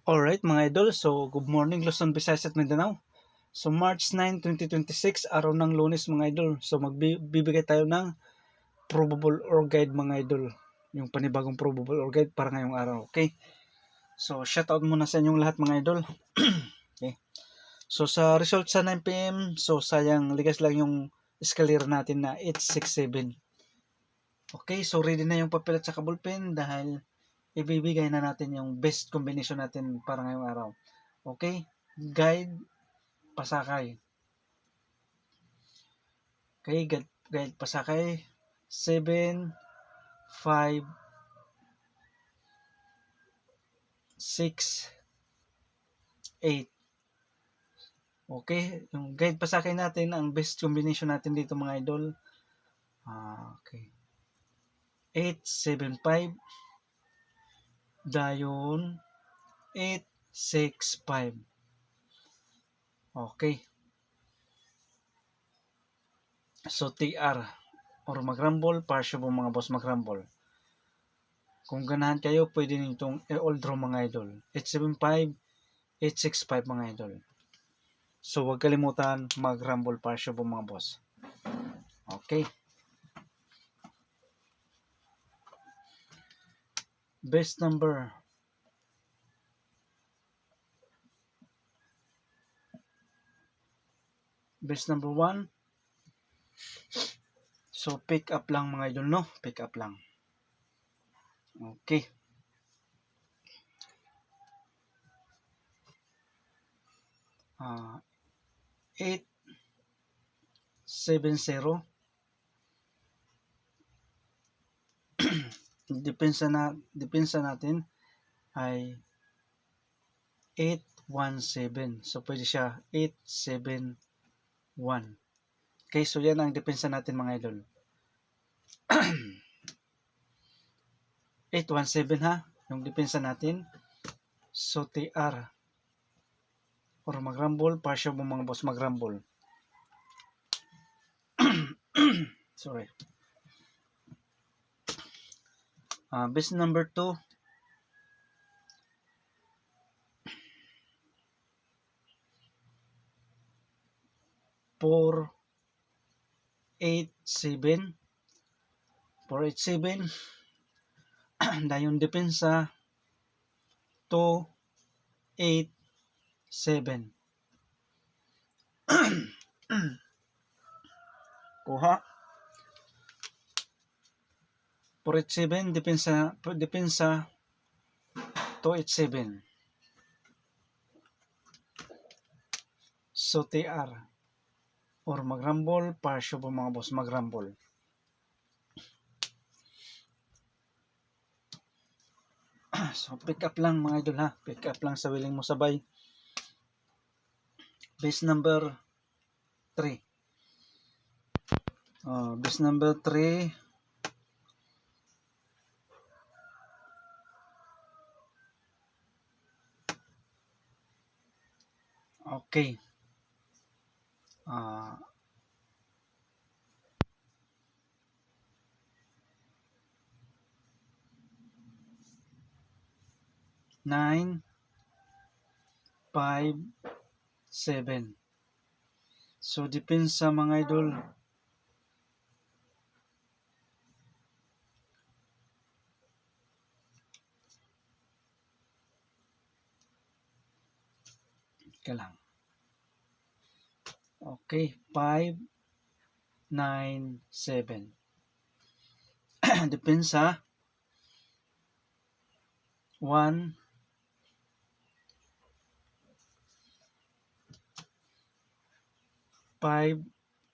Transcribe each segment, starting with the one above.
Alright mga idol, so good morning Luzon, Visayas at Mindanao. So March 9, 2026, araw ng Lunes mga idol. So magbibigay tayo ng probable or guide mga idol. Yung panibagong probable or guide para ngayong araw, okay? So shoutout muna sa inyong lahat mga idol. Okay. So sa result sa 9 PM, so sayang ligas lang yung escalator natin na 867. Okay, so ready na yung papel at saka ballpen dahil ibibigay na natin yung best combination natin para ngayong araw. Okay? Guide, pasakay. Okay, guide, pasakay. 7, 5, 6, 8. Okay, yung guide pasakay natin, ang best combination natin dito mga idol. Okay. 8, 7, 5. Dayon, 8, 6, 5. Okay. So, TR or mag-rumble, partial po mga boss mag-rumble. Kung ganahan kayo, pwede nitong all draw mga idol. 875, 865 mga idol. So, huwag kalimutan mag-rumble partial po mga boss. Okay. Best number. Best number 1. So, pick up lang mga idol, no? Pick up lang. Okay. Uh, 8, 7, 0. Depensa natin ay 817. So, pwede siya 871. Okay, so yan ang depensa natin mga idol. 817 ha, yung depensa natin. So, TR or mag-rumble, partial mo mga boss mag-rumble. Sorry. Best number 2. 487. 487. Dayon depensa 287. Kuha 487 depensa 287. So TR or mag-rumble, partial po mga boss mag-rumble. So pick up lang mga idol ha, pick up lang sa willing mo sabay. Base number 3. Base number 3. Okay. 9, 5, 7. So depends sa mga idol. Lang. Okay, 5, 9, 7. Depends sa 1, 5,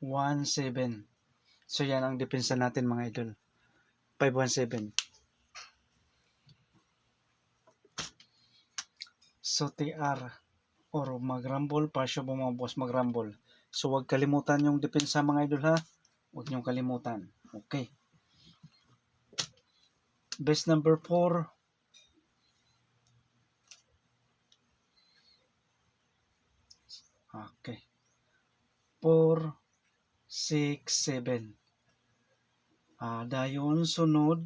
1, 7. So yan ang depensa natin mga idol. 517. So TR or mag-rumble, partial po mga boss mag-rumble. So huwag kalimutan yung depensa mga idol ha. Huwag niyong kalimutan. Okay. Best number 4. Okay. 4, 6, 7. Dayon sunod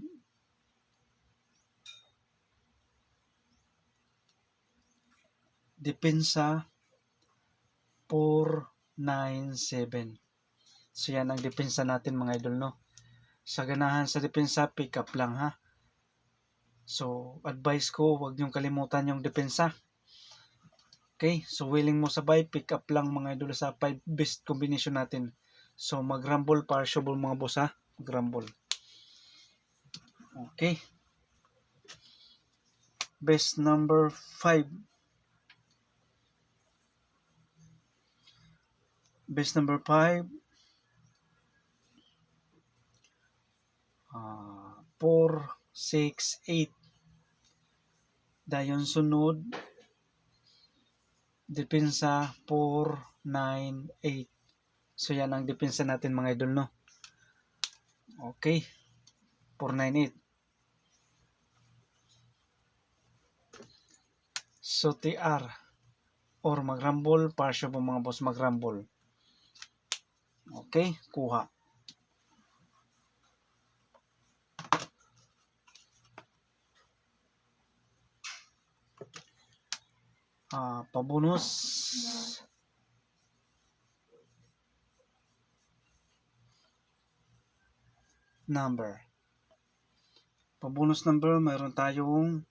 depensa 497. So yan ang depensa natin mga idol, no. Sa ganahan sa depensa, pick up lang ha. So advice ko, huwag niyong kalimutan yung depensa. Okay, so willing mo sabay, pick up lang mga idol sa 5 best combination natin. So mag-rumble para sure mga boss ha, mag-rumble. Okay. Best number 5. Best number 5. 4, 6, 8. Dayon sunod, depensa 4, 9, 8. So yan ang depensa natin mga idol, no. Okay. 4, 9, 8. So TR or mag-rumble, partial po mga boss mag-rumble. Okay, kuha. Pabonus. Number. Pabonus number, mayroon tayong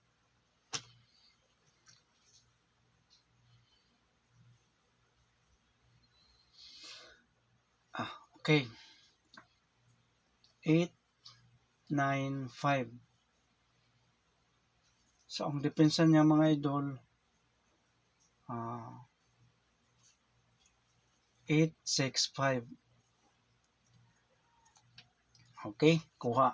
okay. 8, 9, 5. So ang depensa niya mga idol, 8, 6, 5. Okay, kuha.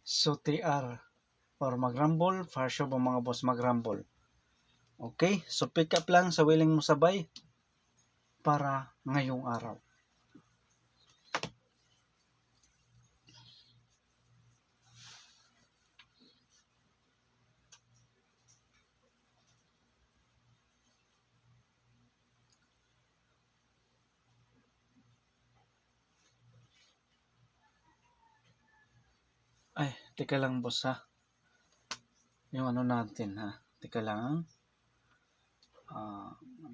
So TR or mag-rumble, for sure po mga boss mag-rumble. Okay, so pick up lang sa willing mo sabay para ngayong araw. Ay, teka lang boss ha. Yung ano natin ha. Teka lang.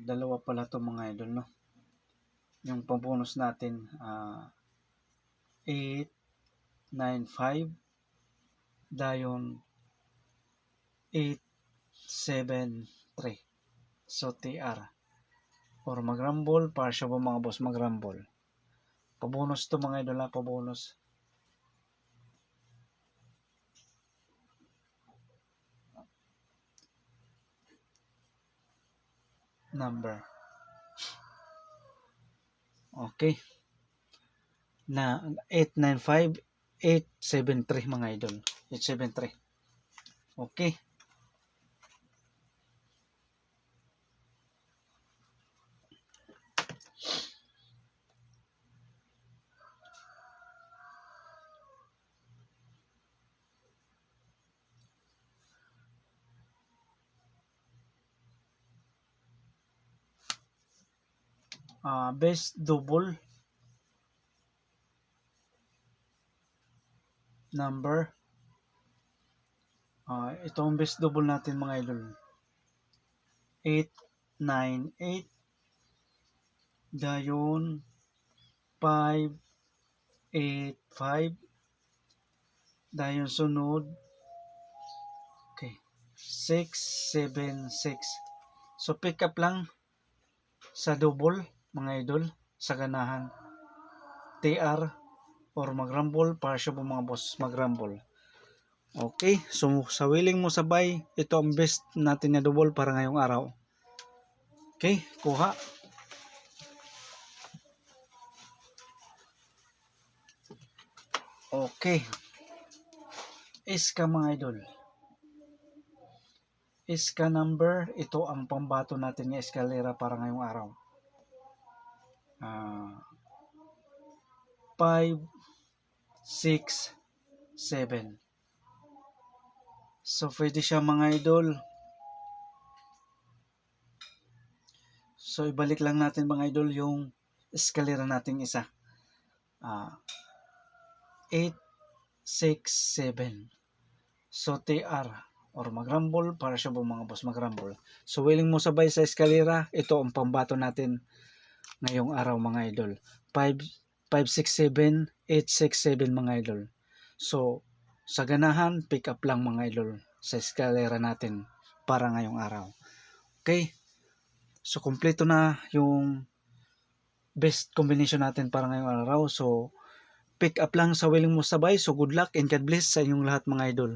Dalawa pala to mga idol, no. Yung pambonus natin 8, 9, 5. Dayon 8, 7, 3. So TR or mag-rumble, partial po mga boss mag-rumble. Pabonus to mga idol ha, pabonus. Number. Okay. Na 895, 873 mga idol. 873. Okay. Best double number. Ito ang best double natin mga idol. 898. Dayon 585. Dayon sunod. Okay. 676. So pick up lang sa double mga idol sa ganahan. TR or mag-rumble para siya po mga boss mag-rumble. Okay, so sa willing mo sabay, ito ang best natin na double para ngayong araw. Okay, kuha. Okay. Iska mga idol. Iska number, ito ang pambato natin ng eskalera para ngayong araw. 5, 6, 7. So pwede siya mga idol. So ibalik lang natin mga idol yung eskalera nating isa. 8, 6, 7. So TR or mag-rumble para siya po mga boss mag-rumble. So willing mo sabay sa eskalera, ito ang pambato natin ngayong araw mga idol. 567, 867 mga idol. So sa ganahan, pick up lang mga idol sa eskalera natin para ngayong araw. Okay? So kompleto na yung best combination natin para ngayong araw. So pick up lang sa willing mo sabay. So good luck and God bless sa inyong lahat mga idol.